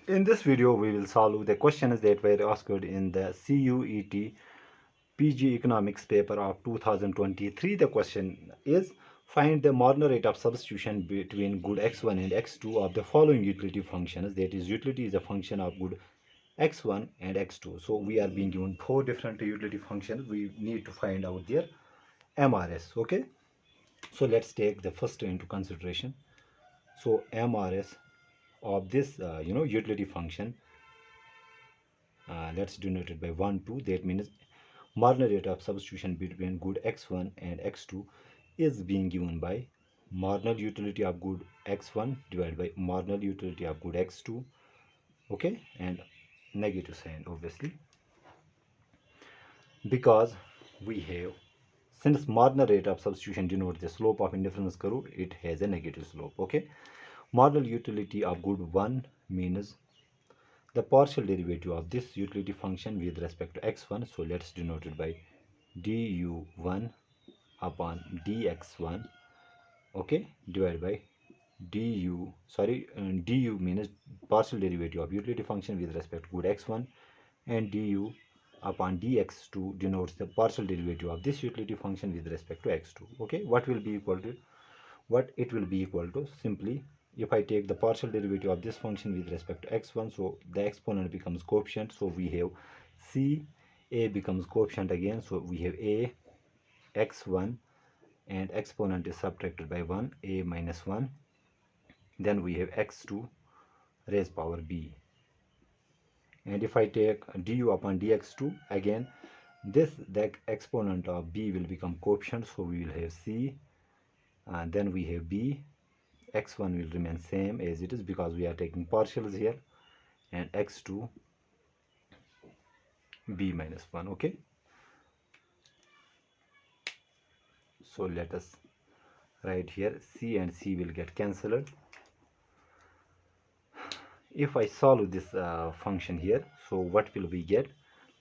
In this video, we will solve the questions that were asked in the CUET PG Economics paper of 2023. The question is, find the marginal rate of substitution between good x1 and x2 of the following utility functions. That is, utility is a function of good x1 and x2. So we are being given four different utility functions. We need to find out their MRS. Okay, so let's take the first into consideration. So MRS of this utility function, let's denote it by 1 2. That means marginal rate of substitution between good x1 and x2 is being given by marginal utility of good x1 divided by marginal utility of good x2. Okay, and negative sign obviously, because we have, since marginal rate of substitution denotes the slope of indifference curve, it has a negative slope. Okay, marginal utility of good 1 means the partial derivative of this utility function with respect to x1. So let's denote it by du1 upon dx1, okay, divided by du means partial derivative of utility function with respect to good x1, and du upon dx2 denotes the partial derivative of this utility function with respect to x2. Okay, what it will be equal to, simply if I take the partial derivative of this function with respect to x1, so the exponent becomes coefficient, so we have c, a becomes coefficient again, so we have a x1, and exponent is subtracted by 1, a minus 1, then we have x2 raised power b. And if I take du upon dx2, again the exponent of b will become coefficient, so we will have c, and then we have b. X1 will remain same as it is because we are taking partials here, and x2 b minus 1. Okay, so let us write here, c and c will get cancelled. If I solve this function here, so what will we get?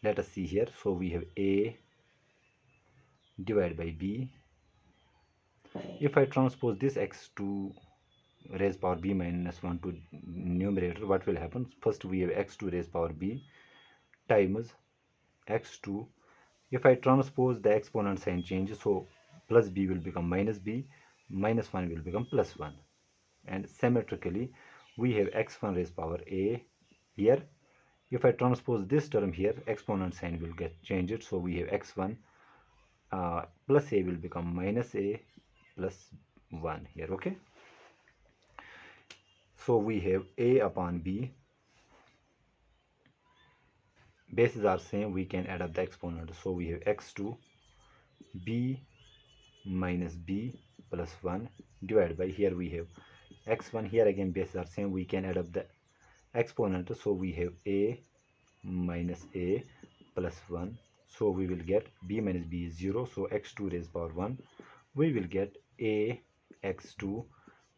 Let us see here. So we have a divided by b. If I transpose this x2 raised power b minus 1 to numerator, what will happen? First we have x2 raised power b times x2. If I transpose, the exponent sign changes, so plus b will become minus b, minus 1 will become plus 1, and symmetrically we have x1 raised power a here. If I transpose this term here, exponent sign will get changed, so we have x1 plus a will become minus a plus 1 here. Okay, so we have a upon b, bases are same, we can add up the exponent, so we have x2 b minus b plus 1 divided by, here we have x1, here again bases are same, we can add up the exponent, so we have a minus a plus 1, so we will get b minus b is 0, so x2 raised power 1, we will get a x2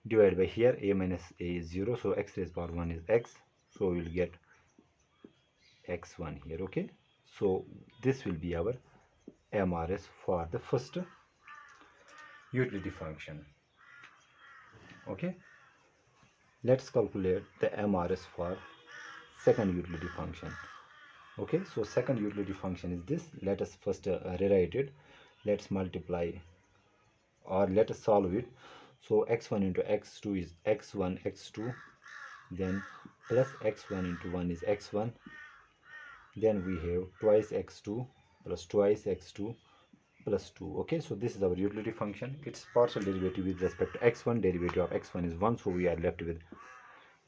divided by, here a minus a is 0, so x raised power 1 is x, so we will get x1 here. Okay, so this will be our MRS for the first utility function. Okay, let's calculate the MRS for second utility function. Okay, so second utility function is this. Let us first rewrite it. Let's multiply, or let us solve it. So x1 into x2 is x1 x2, then plus x1 into 1 is x1, then we have twice x2 plus twice x2 plus 2. Okay, so this is our utility function. Its partial derivative with respect to x1, derivative of x1 is 1, so we are left with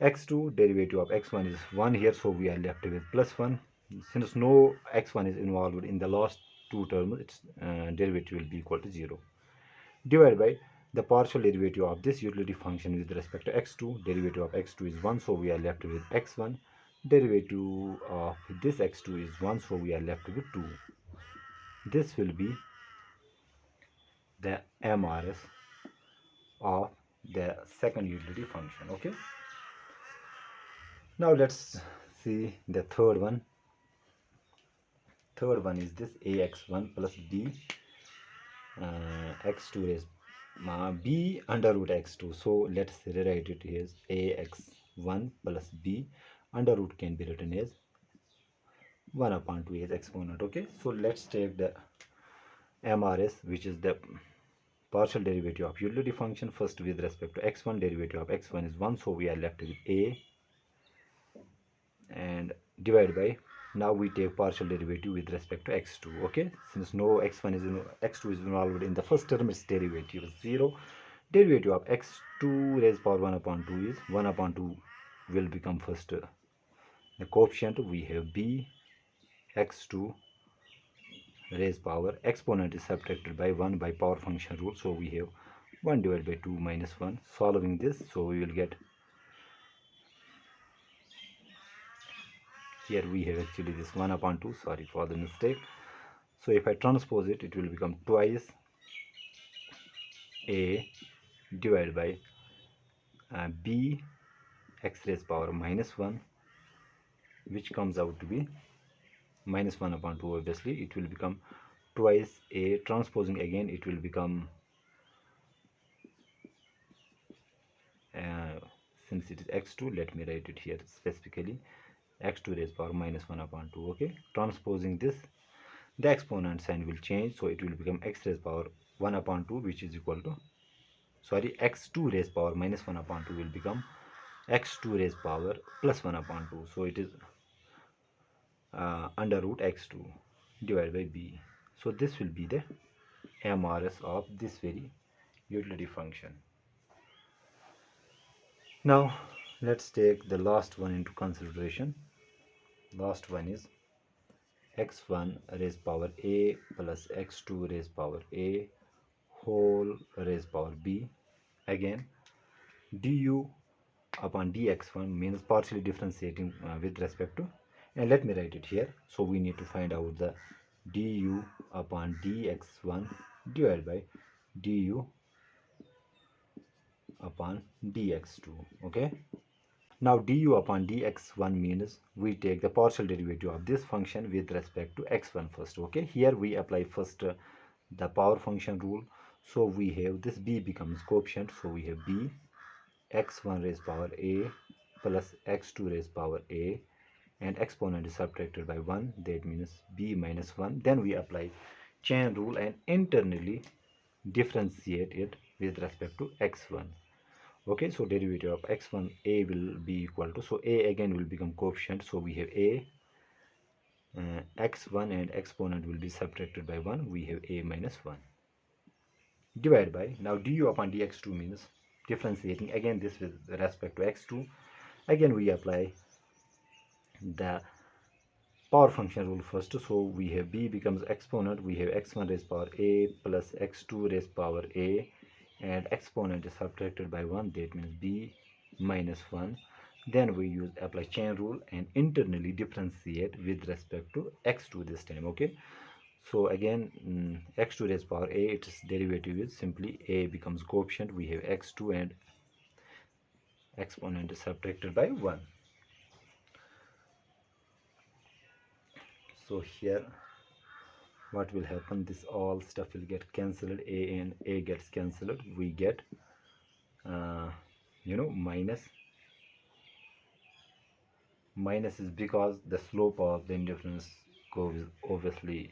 x2, derivative of x1 is 1 here, so we are left with plus 1. Since no x1 is involved in the last two terms, its derivative will be equal to 0, divided by the partial derivative of this utility function with respect to x2, derivative of x2 is 1, so we are left with x1, derivative of this x2 is 1, so we are left with 2. This will be the MRS of the second utility function. Okay, now let's see the third one. Third one is this, ax1 plus b x2 raised b under root x2. So let's rewrite it as ax1 plus b under root can be written as 1 upon 2 as exponent. Okay, so let's take the MRS, which is the partial derivative of utility function. First, with respect to x1, derivative of x1 is 1, so we are left with a, and divide by, now we take partial derivative with respect to x2. Okay, since no x1 is x2 is involved in the first term, its derivative is 0. Derivative of x2 raised power 1 upon 2 is 1 upon 2 will become first the coefficient. We have b, x2 raised power, exponent is subtracted by 1 by power function rule, so we have 1 divided by 2 minus 1. Solving this, so we will get, here we have actually this 1 upon 2, sorry for the mistake. So if I transpose it, it will become twice a divided by b x raised power minus 1, which comes out to be minus 1 upon 2. Obviously it will become twice a, transposing again it will become since it is x2, let me write it here specifically, x2 raised power minus 1 upon 2. Okay, transposing this, the exponent sign will change, so it will become x raised power 1 upon 2, which is equal to, sorry, x2 raised power minus 1 upon 2 will become x2 raised power plus 1 upon 2. So it is under root x2 divided by b. So this will be the MRS of this very utility function. Now let's take the last one into consideration. Last one is x1 raised power a plus x2 raised power a whole raised power b. Again, du upon dx1 means partially differentiating with respect to, and let me write it here. So we need to find out the du upon dx1 divided by du upon dx2. Okay, now du upon dx1 means we take the partial derivative of this function with respect to x1 first. Okay, here we apply first the power function rule, so we have this b becomes coefficient, so we have b x1 raised power a plus x2 raised power a, and exponent is subtracted by 1, that means b minus 1. Then we apply chain rule and internally differentiate it with respect to x1. Okay, so derivative of x1 a will be equal to, so a again will become coefficient, so we have a x1 and exponent will be subtracted by 1, we have a minus 1 divided by, now du upon dx2 means differentiating again this with respect to x2. Again we apply the power function rule first, so we have b becomes exponent, we have x1 raised power a plus x2 raised power a, and exponent is subtracted by 1, that means b minus 1. Then we use apply chain rule and internally differentiate with respect to x2 this time. Okay, so again x2 raised power a, its derivative is simply a becomes coefficient, we have x2 and exponent is subtracted by 1. So here what will happen, this all stuff will get cancelled, a and a gets cancelled, we get minus is because the slope of the indifference curve is obviously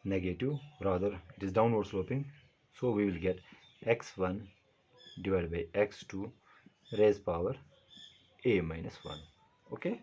negative, rather it is downward sloping, so we will get x1 divided by x2 raised power a minus 1. Okay,